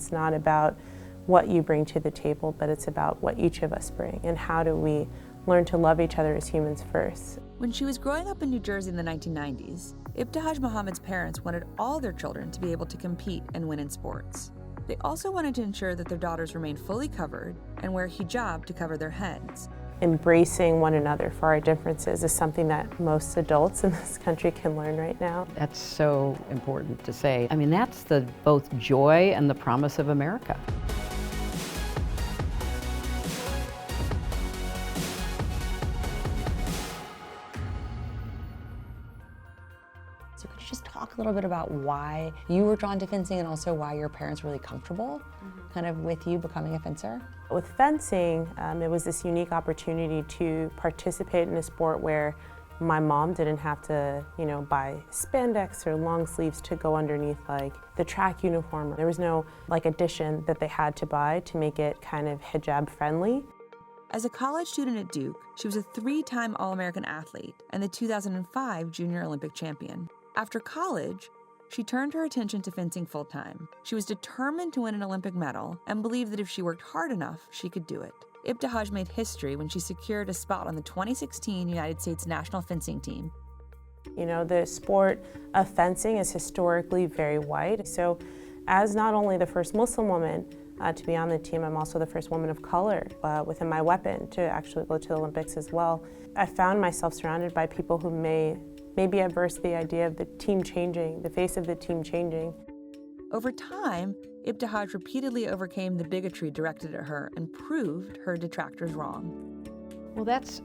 It's not about what you bring to the table, but it's about what each of us bring, and how do we learn to love each other as humans first. When she was growing up in New Jersey in the 1990s, Ibtihaj Muhammad's parents wanted all their children to be able to compete and win in sports. They also wanted to ensure that their daughters remained fully covered and wear hijab to cover their heads. Embracing one another for our differences is something that most adults in this country can learn right now. That's so important to say. I mean, that's the both joy and the promise of America. So could you just talk a little bit about why you were drawn to fencing and also why your parents were really comfortable kind of with you becoming a fencer? With fencing, it was this unique opportunity to participate in a sport where my mom didn't have to, buy spandex or long sleeves to go underneath like the track uniform. There was no addition that they had to buy to make it kind of hijab friendly. As a college student at Duke, she was a 3-time All-American athlete and the 2005 Junior Olympic champion. After college, she turned her attention to fencing full-time. She was determined to win an Olympic medal and believed that if she worked hard enough, she could do it. Ibtihaj made history when she secured a spot on the 2016 United States national fencing team. The sport of fencing is historically very white. So as not only the first Muslim woman to be on the team, I'm also the first woman of color within my weapon to actually go to the Olympics as well. I found myself surrounded by people who may be adverse to the idea of the team changing, the face of the team changing. Over time, Ibtihaj repeatedly overcame the bigotry directed at her and proved her detractors wrong. Well, that's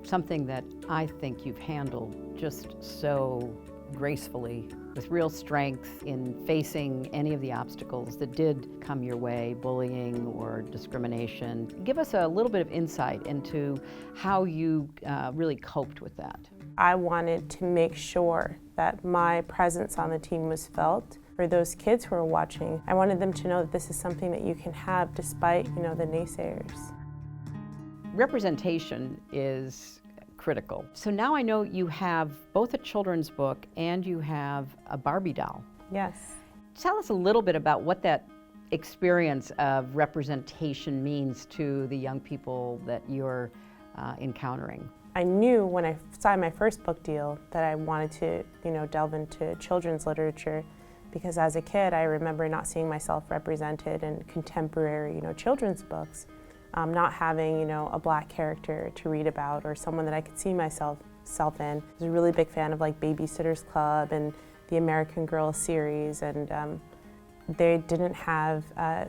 something that I think you've handled just so gracefully, with real strength in facing any of the obstacles that did come your way, bullying or discrimination. Give us a little bit of insight into how you really coped with that. I wanted to make sure that my presence on the team was felt. For those kids who are watching, I wanted them to know that this is something that you can have despite, the naysayers. Representation is critical. So now I know you have both a children's book and you have a Barbie doll. Yes. Tell us a little bit about what that experience of representation means to the young people that you're encountering. I knew when I signed my first book deal that I wanted to, delve into children's literature, because as a kid I remember not seeing myself represented in contemporary, children's books. Not having, a black character to read about or someone that I could see myself in. I was a really big fan of Babysitter's Club and the American Girl series, and they didn't have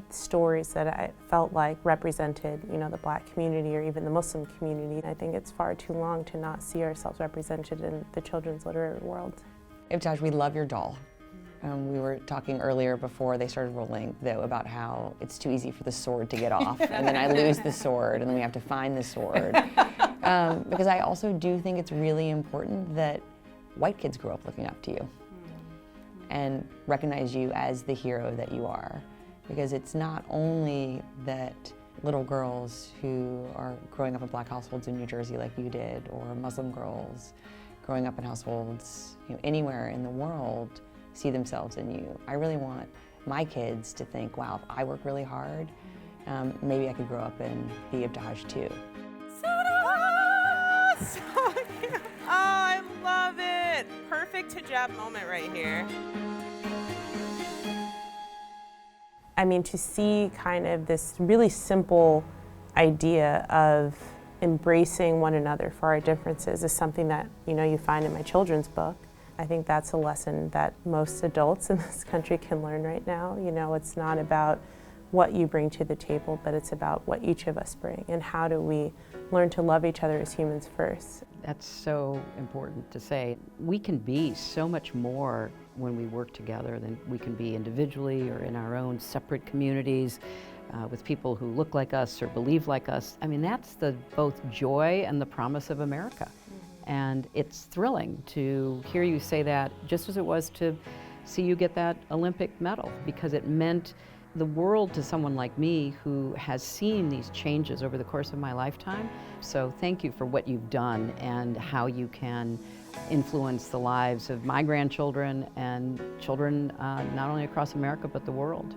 stories that I felt like represented, the black community or even the Muslim community. I think it's far too long to not see ourselves represented in the children's literary world. Ibtihaj, we love your doll. We were talking earlier before they started rolling, though, about how it's too easy for the sword to get off, and then I lose the sword, and then we have to find the sword. Because I also do think it's really important that white kids grow up looking up to you and recognize you as the hero that you are. Because it's not only that little girls who are growing up in black households in New Jersey like you did, or Muslim girls growing up in households anywhere in the world see themselves in you. I really want my kids to think, wow, if I work really hard, maybe I could grow up and be Ibtihaj too. So cute. Oh, I love it. Perfect hijab moment right here. I mean, to see kind of this really simple idea of embracing one another for our differences is something that, you find in my children's book. I think that's a lesson that most adults in this country can learn right now. It's not about what you bring to the table, but it's about what each of us bring, and how do we learn to love each other as humans first. That's so important to say. We can be so much more when we work together than we can be individually or in our own separate communities with people who look like us or believe like us. I mean, that's the both joy and the promise of America. And it's thrilling to hear you say that, just as it was to see you get that Olympic medal, because it meant the world to someone like me who has seen these changes over the course of my lifetime. So thank you for what you've done and how you can influence the lives of my grandchildren and children not only across America but the world.